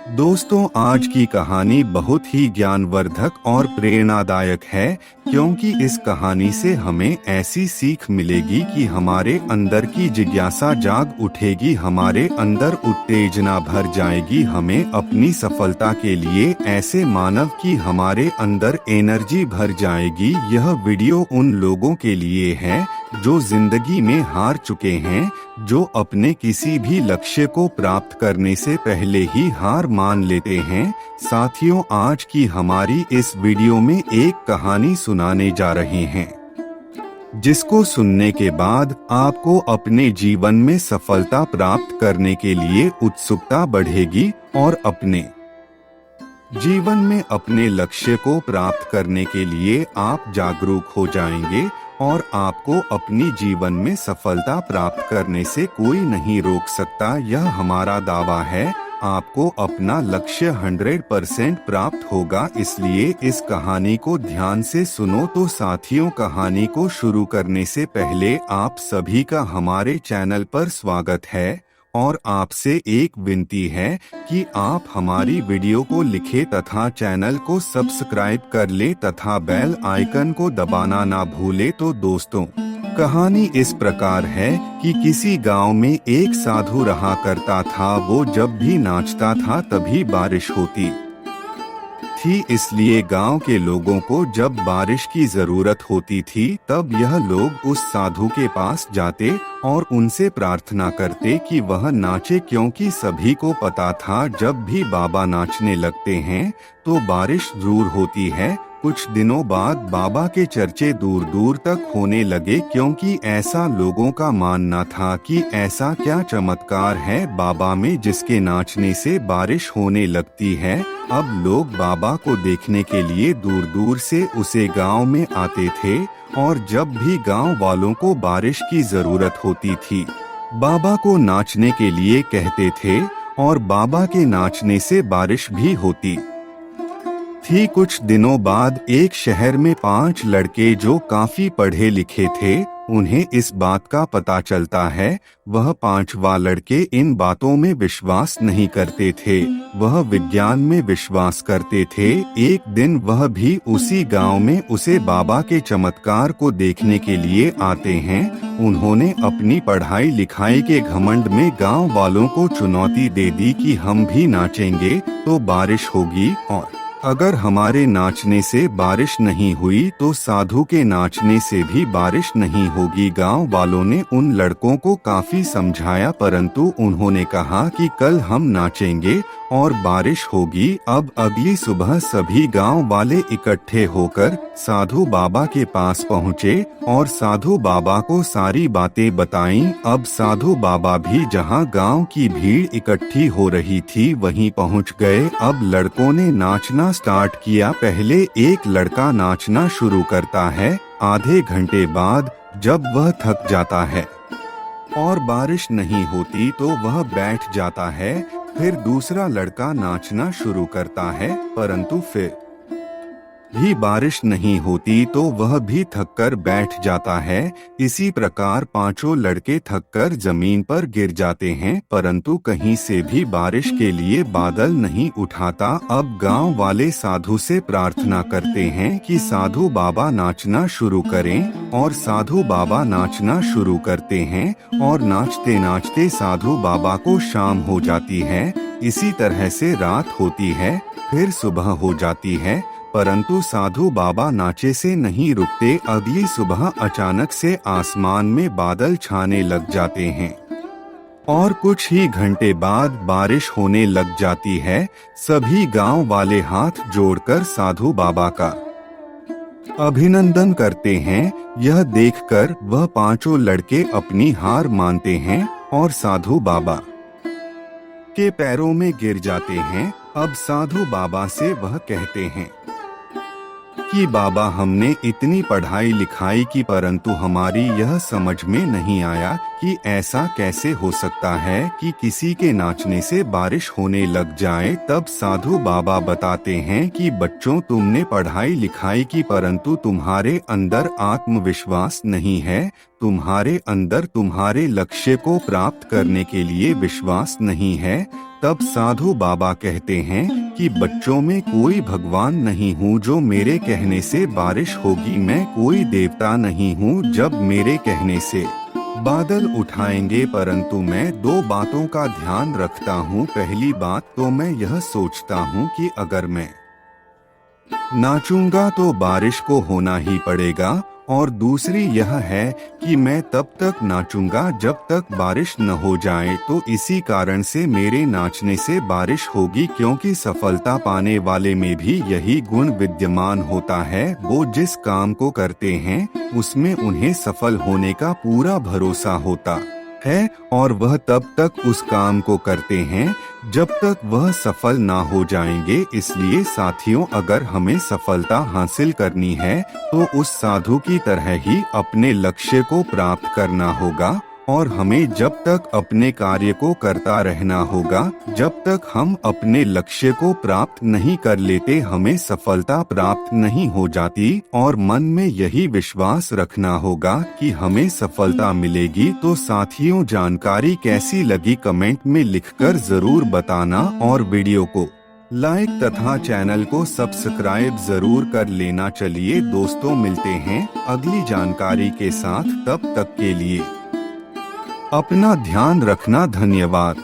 दोस्तों, आज की कहानी बहुत ही ज्ञानवर्धक और प्रेरणादायक है, क्योंकि इस कहानी से हमें ऐसी सीख मिलेगी कि हमारे अंदर की जिज्ञासा जाग उठेगी, हमारे अंदर उत्तेजना भर जाएगी, हमें अपनी सफलता के लिए ऐसे मानव की हमारे अंदर एनर्जी भर जाएगी। यह वीडियो उन लोगों के लिए है जो जिंदगी में हार चुके हैं, जो अपने किसी भी लक्ष्य को प्राप्त करने से पहले ही हार मान लेते हैं। साथियों, आज की हमारी इस वीडियो में एक कहानी सुनाने जा रहे हैं, जिसको सुनने के बाद आपको अपने जीवन में सफलता प्राप्त करने के लिए उत्सुकता बढ़ेगी और अपने जीवन में अपने लक्ष्य को प्राप्त करने के लिए आप जागरूक हो जाएंगे और आपको अपनी जीवन में सफलता प्राप्त करने से कोई नहीं रोक सकता। यह हमारा दावा है। आपको अपना लक्ष्य 100% प्राप्त होगा, इसलिए इस कहानी को ध्यान से सुनो। तो साथियों, कहानी को शुरू करने से पहले आप सभी का हमारे चैनल पर स्वागत है और आपसे एक विनती है कि आप हमारी वीडियो को लिखें तथा चैनल को सब्सक्राइब कर ले तथा बेल आइकन को दबाना ना भूले। तो दोस्तों, कहानी इस प्रकार है कि किसी गांव में एक साधु रहा करता था। वो जब भी नाचता था तभी बारिश होती थी, इसलिए गांव के लोगों को जब बारिश की जरूरत होती थी तब यह लोग उस साधु के पास जाते और उनसे प्रार्थना करते कि वह नाचे, क्योंकि सभी को पता था जब भी बाबा नाचने लगते हैं तो बारिश जरूर होती है। कुछ दिनों बाद बाबा के चर्चे दूर दूर तक होने लगे, क्योंकि ऐसा लोगों का मानना था कि ऐसा क्या चमत्कार है बाबा में जिसके नाचने से बारिश होने लगती है। अब लोग बाबा को देखने के लिए दूर दूर से उसे गांव में आते थे और जब भी गांव वालों को बारिश की जरूरत होती थी, बाबा को नाचने के लिए कहते थे और बाबा के नाचने से बारिश भी होती थी। कुछ दिनों बाद एक शहर में 5 लड़के जो काफी पढ़े लिखे थे, उन्हें इस बात का पता चलता है। वह 5वां लड़के इन बातों में विश्वास नहीं करते थे, वह विज्ञान में विश्वास करते थे। एक दिन वह भी उसी गांव में उसे बाबा के चमत्कार को देखने के लिए आते हैं। उन्होंने अपनी पढ़ाई लिखाई के घमंड में गांव वालों को चुनौती दे दी कि हम भी नाचेंगे तो बारिश होगी, और अगर हमारे नाचने से बारिश नहीं हुई तो साधु के नाचने से भी बारिश नहीं होगी। गांव वालों ने उन लड़कों को काफी समझाया, परंतु उन्होंने कहा कि कल हम नाचेंगे और बारिश होगी। अब अगली सुबह सभी गांव वाले इकट्ठे होकर साधु बाबा के पास पहुँचे और साधु बाबा को सारी बातें बताईं। अब साधु बाबा भी जहां गांव की भीड़ इकट्ठी हो रही थी वहीं पहुंच गए। अब लड़कों ने नाचना स्टार्ट किया। पहले एक लड़का नाचना शुरू करता है, आधे घंटे बाद जब वह थक जाता है और बारिश नहीं होती तो वह बैठ जाता है। फिर दूसरा लड़का नाचना शुरू करता है, परंतु फिर भी बारिश नहीं होती तो वह भी थककर बैठ जाता है। इसी प्रकार 5 लड़के थककर जमीन पर गिर जाते हैं, परंतु कहीं से भी बारिश के लिए बादल नहीं उठाता। अब गांव वाले साधु से प्रार्थना करते हैं कि साधु बाबा नाचना शुरू करें, और साधु बाबा नाचना शुरू करते हैं और नाचते नाचते साधु बाबा को शाम हो जाती है। इसी तरह से रात होती है, फिर सुबह हो जाती है, परंतु साधु बाबा नाचे से नहीं रुकते। अगली सुबह अचानक से आसमान में बादल छाने लग जाते हैं और कुछ ही घंटे बाद बारिश होने लग जाती है। सभी गांव वाले हाथ जोड़कर साधु बाबा का अभिनंदन करते हैं। यह देखकर वह 5 लड़के अपनी हार मानते हैं और साधु बाबा के पैरों में गिर जाते हैं। अब साधु बाबा से वह कहते हैं कि बाबा, हमने इतनी पढ़ाई लिखाई की, परंतु हमारी यह समझ में नहीं आया कि ऐसा कैसे हो सकता है कि किसी के नाचने से बारिश होने लग जाए। तब साधु बाबा बताते हैं कि बच्चों, तुमने पढ़ाई लिखाई की, परंतु तुम्हारे अंदर आत्मविश्वास नहीं है, तुम्हारे अंदर तुम्हारे लक्ष्य को प्राप्त करने के लिए विश्वास नहीं है। तब साधु बाबा कहते हैं कि बच्चों में कोई भगवान नहीं हूँ जो मेरे कहने से बारिश होगी, मैं कोई देवता नहीं हूँ जब मेरे कहने से बादल उठाएंगे, परंतु मैं दो बातों का ध्यान रखता हूँ। पहली बात तो मैं यह सोचता हूँ कि अगर मैं नाचूंगा तो बारिश को होना ही पड़ेगा, और दूसरी यह है कि मैं तब तक नाचूंगा जब तक बारिश न हो जाए। तो इसी कारण से मेरे नाचने से बारिश होगी, क्योंकि सफलता पाने वाले में भी यही गुण विद्यमान होता है। वो जिस काम को करते हैं उसमें उन्हें सफल होने का पूरा भरोसा होता है, और वह तब तक उस काम को करते हैं जब तक वह सफल ना हो जाएंगे। इसलिए साथियों, अगर हमें सफलता हासिल करनी है तो उस साधु की तरह ही अपने लक्ष्य को प्राप्त करना होगा, और हमें जब तक अपने कार्य को करता रहना होगा, जब तक हम अपने लक्ष्य को प्राप्त नहीं कर लेते हमें सफलता प्राप्त नहीं हो जाती। और मन में यही विश्वास रखना होगा कि हमें सफलता मिलेगी। तो साथियों, जानकारी कैसी लगी कमेंट में लिखकर जरूर बताना, और वीडियो को लाइक तथा चैनल को सब्सक्राइब जरूर कर लेना। चलिए दोस्तों, मिलते हैं अगली जानकारी के साथ, तब तक के लिए अपना ध्यान रखना। धन्यवाद।